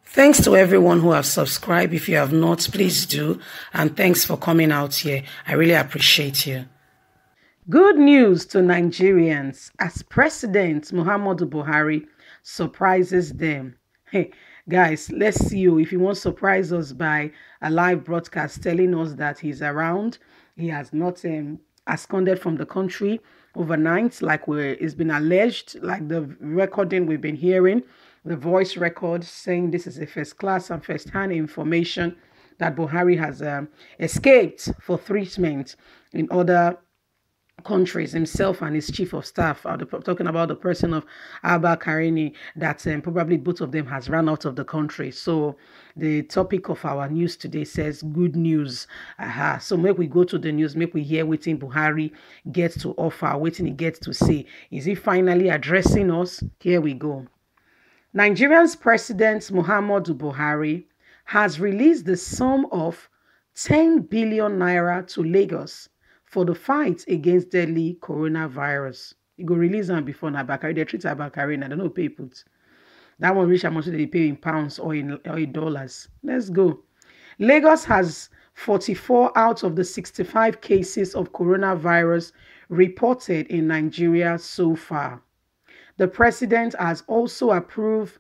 Thanks to everyone who have subscribed. If you have not, please do. And thanks for coming out here. I really appreciate you. Good news to Nigerians as President Muhammadu Buhari surprises them. Hey, guys, let's see you. If you want to surprise us by a live broadcast telling us that he's around, he has not absconded from the country overnight, like it's been alleged, like the recording we've been hearing, the voice record saying this is a first class and first-hand information that Buhari has escaped for treatment in other countries, himself and his chief of staff. Talking about the person of Abba Karini, that probably both of them has run out of the country. So the topic of our news today says good news. So make we go to the news, make we hear what Buhari gets to offer, what he gets to say. Is he finally addressing us? Here we go. Nigeria's President Muhammadu Buhari has released the sum of 10 billion naira to Lagos for the fight against deadly coronavirus. You go release them before Abakari. They treat Abakari and they don't pay put. That one reach how much they pay in pounds or in dollars. Let's go. Lagos has 44 out of the 65 cases of coronavirus reported in Nigeria so far. The president has also approved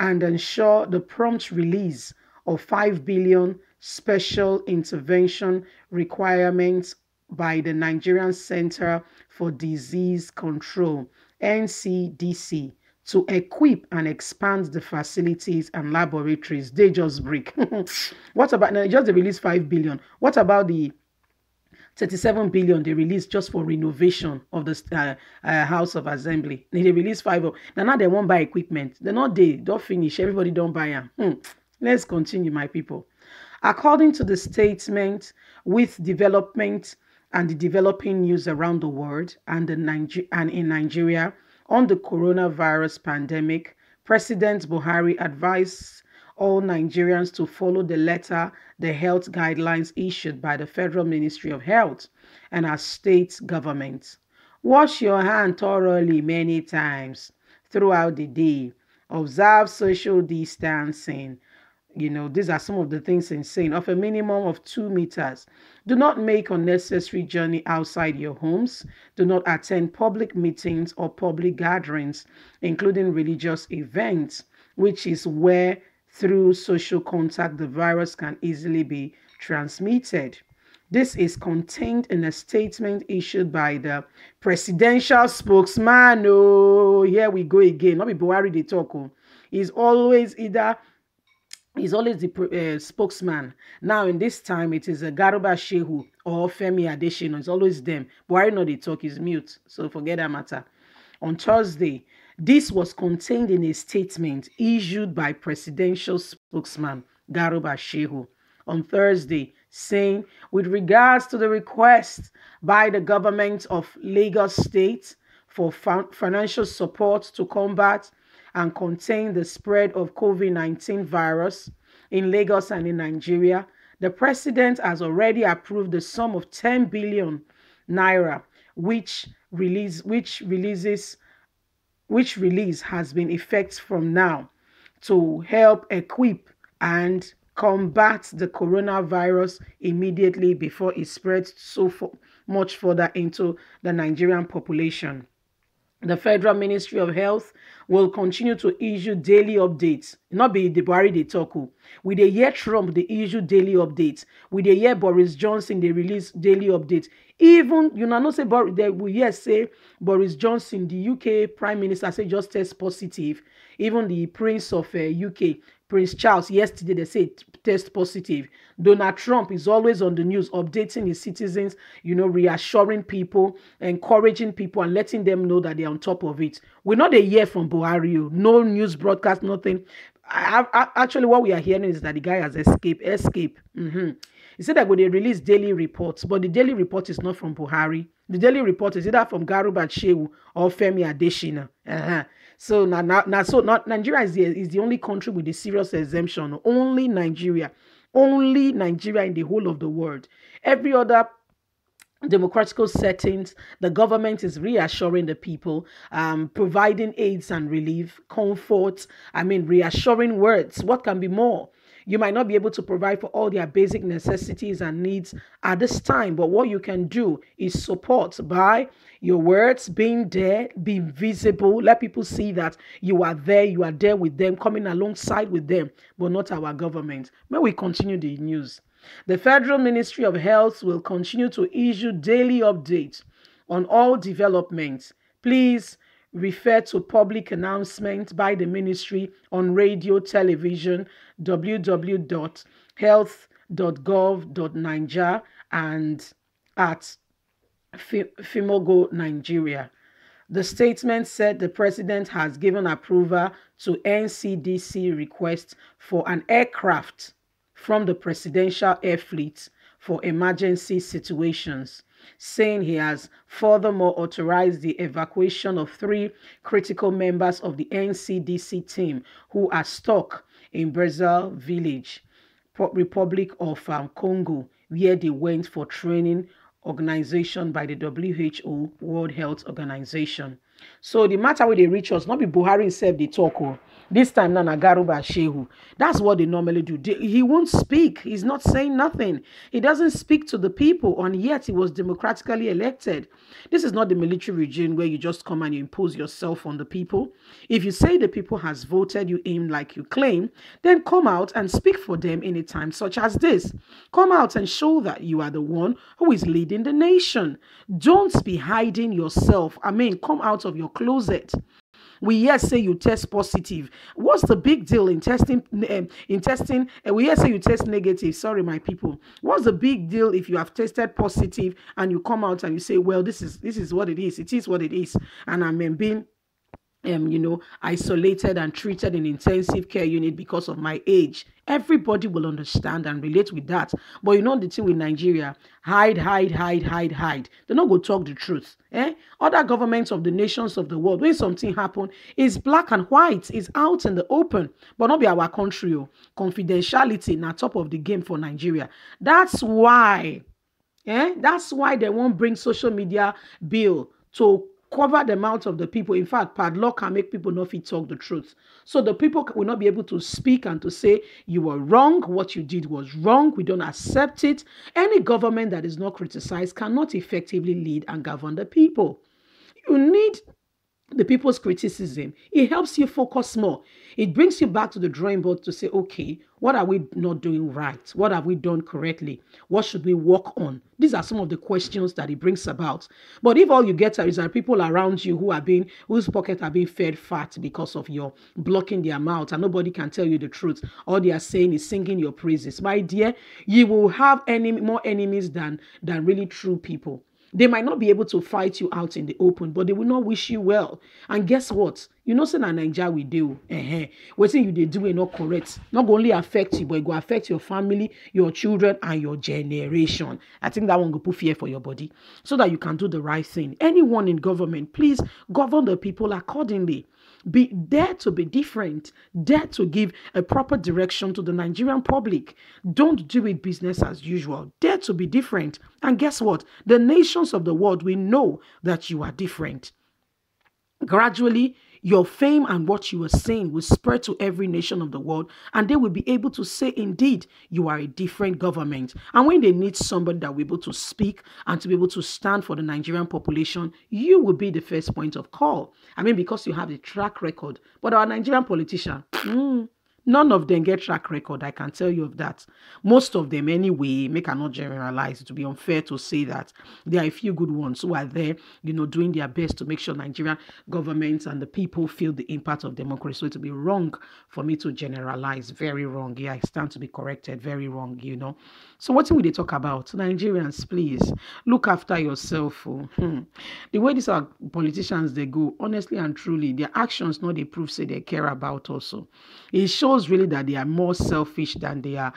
and ensured the prompt release of 5 billion special intervention requirements by the Nigerian Center for Disease Control, NCDC, to equip and expand the facilities and laboratories. They just break. What about, now just they released 5 billion. What about the 37 billion they released just for renovation of the House of Assembly? They released 5. Now they won't buy equipment. They're not they don't finish. Everybody don't buy them. Let's continue, my people. According to the statement, with development and the developing news around the world and in Nigeria on the coronavirus pandemic, President Buhari advised all Nigerians to follow the health guidelines issued by the Federal Ministry of Health and our state governments. Wash your hands thoroughly many times throughout the day. Observe social distancing. These are some of the things in saying of a minimum of 2 meters. Do not make unnecessary journey outside your homes. Do not attend public meetings or public gatherings, including religious events, which is where through social contact the virus can easily be transmitted. This is contained in a statement issued by the presidential spokesman. Oh, here we go again. Not be Buhari they talk. He's always the spokesman. Now, in this time, it is a Garuba Shehu or Femi Adesina. It's always them. Buhari no they talk, is mute. So forget that matter. On Thursday, this was contained in a statement issued by presidential spokesman Garuba Shehu on Thursday, saying, with regards to the request by the government of Lagos State for financial support to combat and contain the spread of COVID-19 virus in Lagos and in Nigeria, the president has already approved the sum of 10 billion naira, which release has been effective from now to help equip and combat the coronavirus immediately before it spreads so much further into the Nigerian population. The Federal Ministry of Health will continue to issue daily updates. Not be the Buhari they talk. We dey hear Trump they issue daily updates. We dey hear Boris Johnson they release daily updates. Even not say we hear say Boris Johnson, the UK Prime Minister, say just test positive. Even the Prince of UK, Prince Charles, yesterday they say test positive. Donald Trump is always on the news updating his citizens, reassuring people, encouraging people and letting them know that they're on top of it. We're not a year from Buhari, no news broadcast, nothing. Actually, what we are hearing is that the guy has escaped. He said that when they release daily reports, but the daily report is not from Buhari. The daily report is either from Garuba Shehu or Femi Adesina. So Nigeria is the only country with a serious exemption. Only Nigeria in the whole of the world. Every other democratical settings, the government is reassuring the people, providing aids and relief, comfort, reassuring words. What can be more? You might not be able to provide for all their basic necessities and needs at this time, but what you can do is support by your words, being there, being visible. Let people see that you are there with them, coming alongside with them, but not our government. May we continue the news. The Federal Ministry of Health will continue to issue daily updates on all developments. Please refer to public announcement by the ministry on radio, television, www.health.gov.naija and at Fimogo, Nigeria. The statement said the president has given approval to NCDC request for an aircraft from the Presidential Air Fleet for emergency situations, saying he has furthermore authorized the evacuation of 3 critical members of the NCDC team who are stuck in Brazil village, Republic of Congo, where they went for training organization by the WHO, World Health Organization. So the matter where they reach us, not be Buhari himself they talk. This time now Garuba Shehu. That's what they normally do. He won't speak. He's not saying nothing. He doesn't speak to the people, and yet he was democratically elected. This is not the military regime where you just come and you impose yourself on the people. If you say the people has voted you in like you claim, then come out and speak for them in a time such as this. Come out and show that you are the one who is leading the nation. Don't be hiding yourself. Come out of your closet. We here say you test positive. What's the big deal in testing? We here say you test negative. Sorry, my people. What's the big deal if you have tested positive and you come out and you say, well, this is what it is. It is what it is, and I'm being isolated and treated in intensive care unit because of my age. Everybody will understand and relate with that. But you know the thing with Nigeria, hide. They're not going to talk the truth. Other governments of the nations of the world, when something happen, it's black and white, it's out in the open. But not be our country. Confidentiality na top of the game for Nigeria. That's why they won't bring social media bill to cover the mouth of the people. In fact, padlock can make people not fit talk the truth. So the people will not be able to speak and to say you were wrong, what you did was wrong, we don't accept it. Any government that is not criticized cannot effectively lead and govern the people. You need the people's criticism. It helps you focus more. It brings you back to the drawing board to say, okay, what are we not doing right? What have we done correctly? What should we work on? These are some of the questions that it brings about. But if all you get is people around you whose pockets are being fed fat because of your blocking their mouth and nobody can tell you the truth, all they are saying is singing your praises, my dear, you will have more enemies than really true people. They might not be able to fight you out in the open, but they will not wish you well. And guess what? You know, say na Naija we do. What you they do is not correct. Not only affect you, but it will affect your family, your children, and your generation. I think that one will put fear for your body so that you can do the right thing. Anyone in government, please govern the people accordingly. Dare to be different. Dare to give a proper direction to the Nigerian public. Don't do it business as usual. Dare to be different. And guess what? The nations of the world will know that you are different. Gradually, your fame and what you are saying will spread to every nation of the world, and they will be able to say, indeed, you are a different government. And when they need somebody that will be able to speak and to be able to stand for the Nigerian population, you will be the first point of call. Because you have a track record. But our Nigerian politician, none of them get track record, I can tell you of that. Most of them anyway, make I not generalize. It would be unfair to say that. There are a few good ones who are there, doing their best to make sure Nigerian governments and the people feel the impact of democracy. So it would be wrong for me to generalize. Very wrong. Yeah, I stand to be corrected. Very wrong, So what will they talk about? Nigerians, please, look after yourself. The way these are politicians, they go, honestly and truly, their actions not they prove say they care about also. It shows really that they are more selfish than they are,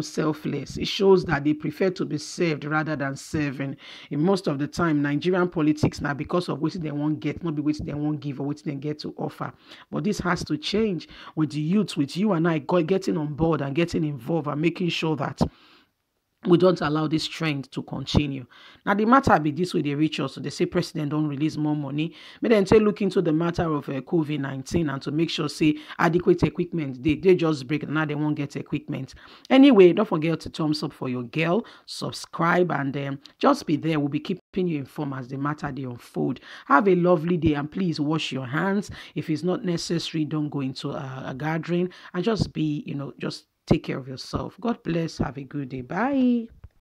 selfless. It shows that they prefer to be served rather than serving. In most of the time, Nigerian politics now, because of what they won't get, not be what they won't give or what they get to offer. But this has to change with the youth, with you and I getting on board and getting involved and making sure that we don't allow this trend to continue. Now, the matter be this way, they reach us. So they say president don't release more money. But then say look into the matter of COVID-19 and to make sure say adequate equipment. They just break now they won't get equipment. Anyway, don't forget to thumbs up for your girl, subscribe, and just be there. We'll be keeping you informed as the matter they unfold. Have a lovely day and please wash your hands. If it's not necessary, don't go into a gathering and just be, just take care of yourself. God bless. Have a good day. Bye.